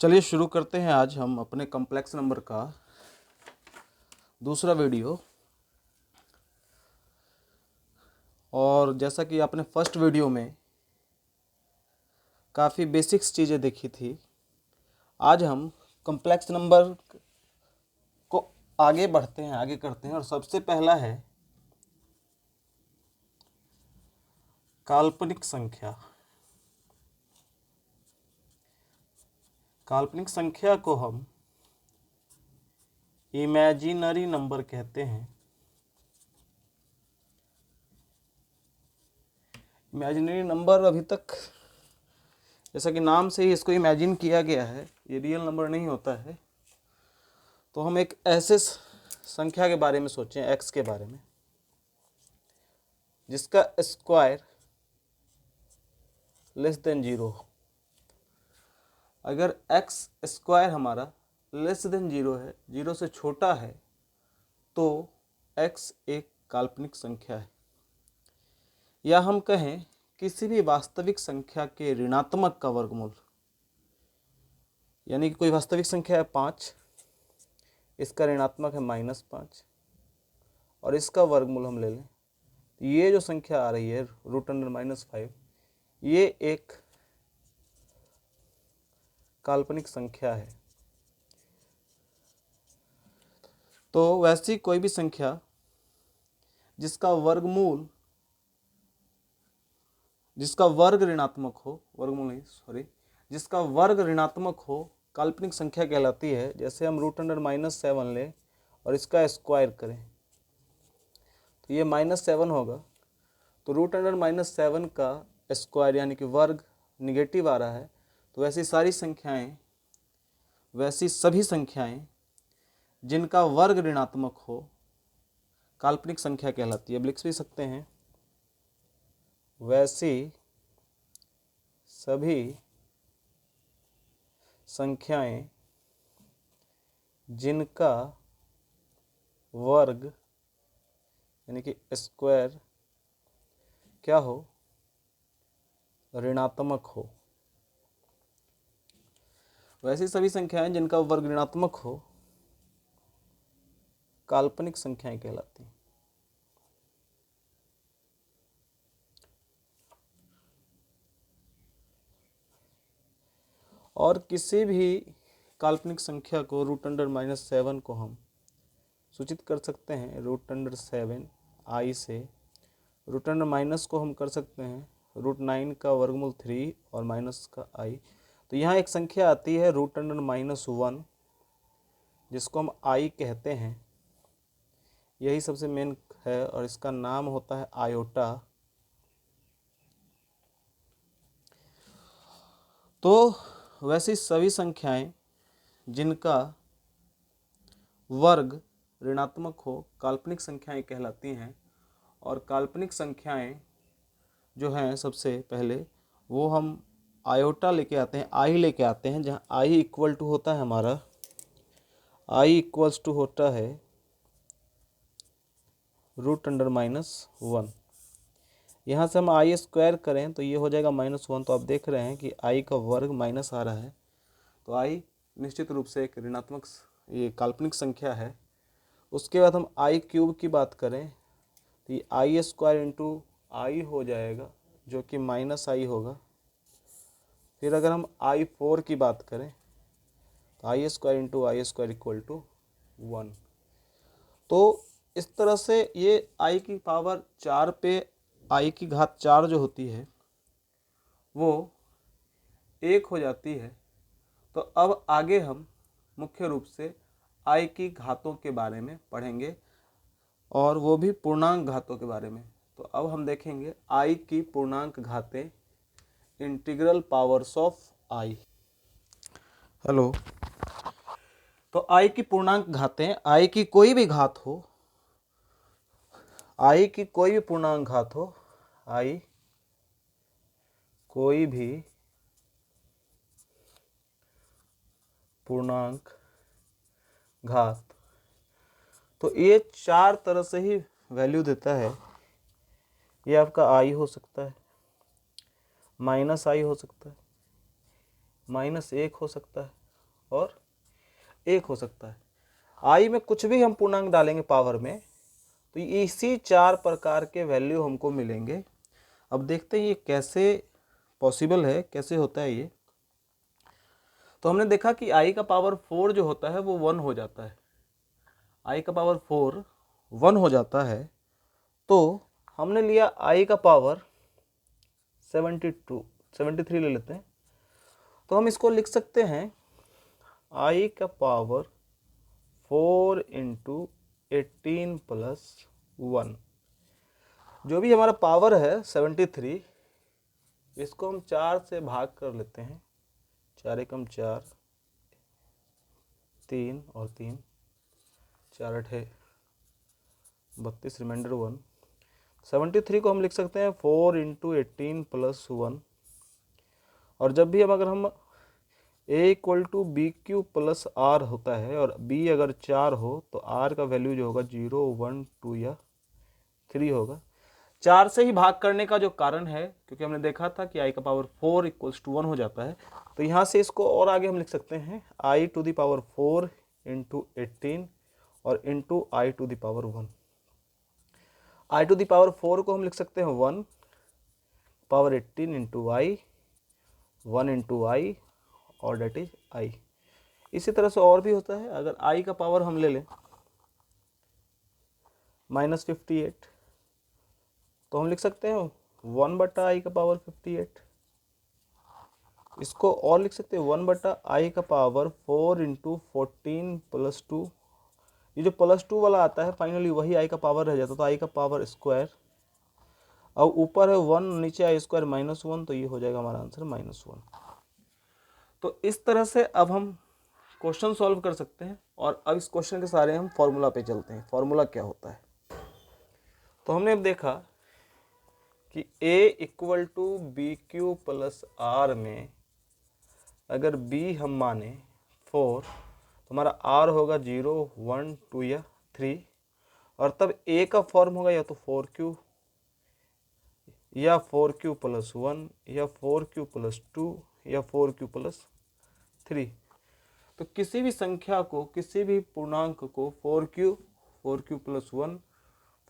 चलिए शुरू करते हैं। आज हम अपने कॉम्प्लेक्स नंबर का दूसरा वीडियो। और जैसा कि आपने फर्स्ट वीडियो में काफ़ी बेसिक्स चीज़ें देखी थी, आज हम कॉम्प्लेक्स नंबर को आगे बढ़ते हैं, आगे करते हैं। और सबसे पहला है काल्पनिक संख्या। काल्पनिक संख्या को हम इमेजिनरी नंबर कहते हैं। इमेजिनरी नंबर अभी तक जैसा कि नाम से ही इसको इमेजिन किया गया है, ये रियल नंबर नहीं होता है। तो हम एक ऐसे संख्या के बारे में सोचें, x के बारे में, जिसका स्क्वायर लेस देन 0 हो। अगर x स्क्वायर हमारा लेस देन 0 है, 0 से छोटा है, तो x एक काल्पनिक संख्या है। या हम कहें किसी भी वास्तविक संख्या के ऋणात्मक का वर्गमूल, यानी कि कोई वास्तविक संख्या है 5, इसका ऋणात्मक है -5 और इसका वर्गमूल हम ले लें, तो ये जो संख्या आ रही है √5, ये एक काल्पनिक संख्या है। तो वैसी कोई भी संख्या जिसका वर्ग ऋणात्मक हो, जिसका वर्ग ऋणात्मक हो, काल्पनिक संख्या कहलाती है। जैसे हम √7 लें और इसका स्क्वायर करें, तो ये -7 होगा। तो √7 का स्क्वायर यानी कि वर्ग निगेटिव आ रहा है। तो वैसी सभी संख्याएं जिनका वर्ग ऋणात्मक हो, काल्पनिक संख्या कहलाती है। अब लिख भी सकते हैं, वैसी सभी संख्याएं जिनका वर्ग यानी कि स्क्वायर क्या हो, ऋणात्मक हो। वैसी सभी संख्याएं जिनका वर्ग ऋणात्मक हो, काल्पनिक संख्याएं कहलाती हैं। और किसी भी काल्पनिक संख्या को √7 को हम सूचित कर सकते हैं √7 i से। √- को हम कर सकते हैं √9 का वर्गमूल 3 और माइनस का i। तो यहाँ एक संख्या आती है √1, जिसको हम i कहते हैं। यही सबसे मेन है और इसका नाम होता है आयोटा। तो वैसी सभी संख्याएं जिनका वर्ग ऋणात्मक हो, काल्पनिक संख्याएं कहलाती हैं। और काल्पनिक संख्याएं जो हैं, सबसे पहले वो हम आयोटा लेके आते हैं, आई लेके आते हैं, जहाँ आई इक्वल टू होता है हमारा, आई इक्वल्स टू होता है √1। यहाँ से हम आई स्क्वायर करें तो ये हो जाएगा -1। तो आप देख रहे हैं कि आई का वर्ग माइनस आ रहा है। तो आई निश्चित रूप से एक ऋणात्मक ये काल्पनिक संख्या है। उसके बाद हम आई क्यूब की बात करें तो ये आई स्क्वायर इंटू आई हो जाएगा, जो कि -i होगा। फिर अगर हम i4 की बात करें तो I square into I square equal to 1। तो इस तरह से ये i की पावर 4 पे i की घात 4 जो होती है वो 1 हो जाती है। तो अब आगे हम मुख्य रूप से i की घातों के बारे में पढ़ेंगे, और वो भी पूर्णांक घातों के बारे में। तो अब हम देखेंगे i की पूर्णांक घातें, integral powers of i। Hello. तो i की पूर्णांक घातें, i की कोई भी घात हो, i की कोई भी पूर्णांक घात हो, i कोई भी पूर्णांक घात, तो ये 4 तरह से ही वैल्यू देता है। ये आपका i हो सकता है, -i हो सकता है, -1 हो सकता है, और 1 हो सकता है। आई में कुछ भी हम पूर्णांक डालेंगे पावर में तो इसी 4 प्रकार के वैल्यू हमको मिलेंगे। अब देखते हैं ये कैसे पॉसिबल है, कैसे होता है ये। तो हमने देखा कि आई का पावर 4 जो होता है वो 1 हो जाता है। आई का पावर 4 1 हो जाता है। तो हमने लिया आई का पावर 73 ले लेते हैं। तो हम इसको लिख सकते हैं आई का पावर 4 × 18 + 1। जो भी हमारा पावर है 73, इसको हम 4 से भाग कर लेते हैं। 4 एकम 4, 3 और 3, 4 अठे 32, रिमाइंडर 1। 73 को हम लिख सकते हैं 4 × 18 + 1। और जब भी अगर हम A = BQ + R होता है और B अगर 4 हो तो R का वैल्यू जो होगा 0, 1, 2 या 3 होगा। 4 से ही भाग करने का जो कारण है, क्योंकि हमने देखा था कि I का पावर 4 = 1 हो जाता है। तो यहाँ से इसको और आगे हम लिख सकते हैं I to the power 4 × 18 और × I to the power 1। I to the power 4 को हम लिख सकते हैं 1, पावर 18 × I, 1 × I और डेट इज I। इसी तरह से और भी होता है। अगर I का पावर हम ले लें -58, तो हम लिख सकते हैं 1/I का पावर 58। इसको और लिख सकते हैं 1/I का पावर 4 × 14 + 2। ये जो +2 वाला आता है फाइनली वही I का पावर रह जाता है, तो I का पावर स्क्वायर। अब ऊपर है 1, नीचे I स्क्वायर -1, तो ये हो जाएगा हमारा आंसर -1। तो इस तरह से अब हम क्वेश्चन सॉल्व कर सकते हैं। और अब इस क्वेश्चन के सारे हम फॉर्मूला पे चलते हैं। फॉर्मूला क्या होता है, तो हमने अब देखा कि A = BQ + R में अगर B हम माने 4 तो हमारा R होगा 0, 1, 2 या 3। और तब A का फॉर्म होगा या तो 4Q या 4Q + 1 या 4Q + 2 या 4Q + 3। तो किसी भी संख्या को, किसी भी पूर्णांक को 4Q, 4Q + 1,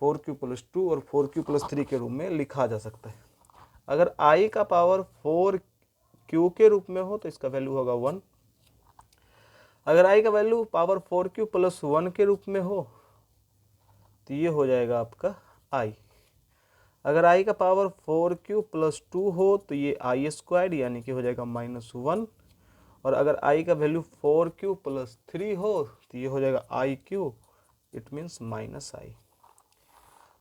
4Q + 2 और 4Q + 3 के रूप में लिखा जा सकता है। अगर I का पावर 4Q के रूप में हो तो इसका वैल्यू होगा 1। अगर I का वैल्यू पावर 4Q + 1 के रूप में हो तो ये हो जाएगा आपका I। अगर I का पावर 4Q + 2 हो तो ये I² यानी कि हो जाएगा -1। और अगर I का वैल्यू 4Q + 3 हो तो ये हो जाएगा IQ, इट मीन्स -I।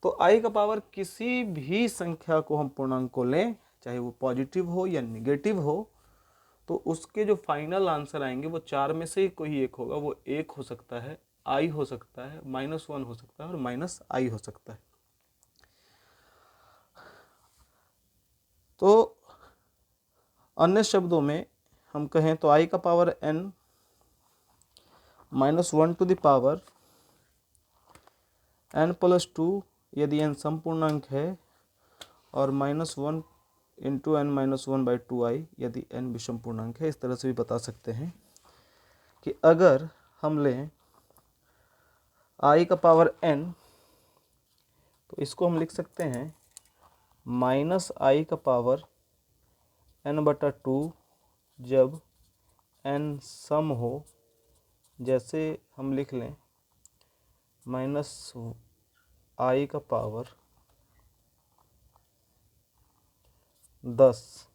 तो I का पावर किसी भी संख्या को हम पूर्णांक को लें, चाहे वो पॉजिटिव हो या निगेटिव हो, तो उसके जो फाइनल आंसर आएंगे वो 4 में से ही कोई एक होगा। वो 1 हो सकता है, I हो सकता है, -1 हो सकता है और -I हो सकता है। तो अन्य शब्दों में हम कहें तो I का power n -1 to the power n + 2 यदि n समपूर्णांक है और -1 × n - 1/2i यदि n विषम पूर्णांक है। इस तरह से भी बता सकते हैं कि अगर हम लें I का पावर n तो इसको हम लिख सकते हैं -I का पावर n/2 जब n सम हो। जैसे हम लिख लें -I का पावर 10,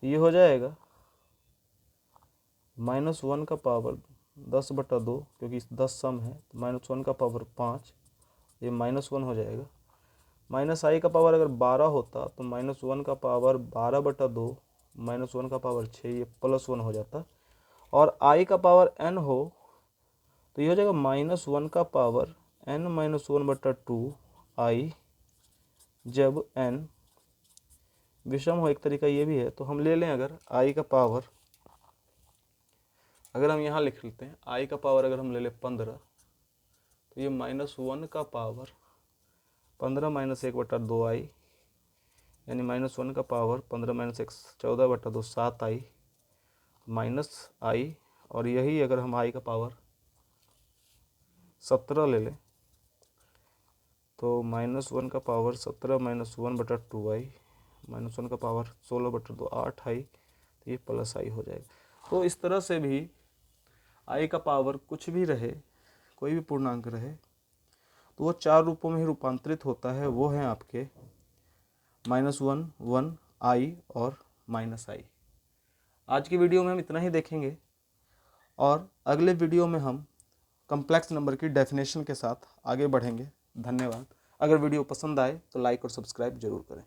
तो ये हो जाएगा -1 का पावर 10/2, क्योंकि 10 सम है तो -1 का पावर 5, ये -1 हो जाएगा। -I का पावर अगर 12 होता तो -1 का पावर 12/2, -1 का पावर 6, ये +1 हो जाता। और I का पावर n हो तो ये हो जाएगा -1 का पावर n - 1/2i जब n विषम हो। एक तरीका ये भी है। तो हम ले लें अगर I का पावर, अगर हम यहाँ लिख लेते हैं I का पावर अगर हम ले लें 15, तो ये -1 का पावर 15 - 1/2i यानी -1 का पावर 15 - 1 14/2 7i माइनस आई, और यही अगर हम आई का पावर 17 ले लें तो -1 का पावर 17 -1/2i, -1 का पावर 16/2 8i, तो ये प्लस आई हो जाएगा। तो इस तरह से भी आई का पावर कुछ भी रहे, कोई भी पूर्णांक रहे, तो वो 4 रूपों में ही रूपांतरित होता है। वो हैं आपके -1, 1, आई और -i। आज की वीडियो में हम इतना ही देखेंगे और अगले वीडियो में हम कॉम्प्लेक्स नंबर की डेफिनेशन के साथ आगे बढ़ेंगे। धन्यवाद। अगर वीडियो पसंद आए तो लाइक और सब्सक्राइब जरूर करें।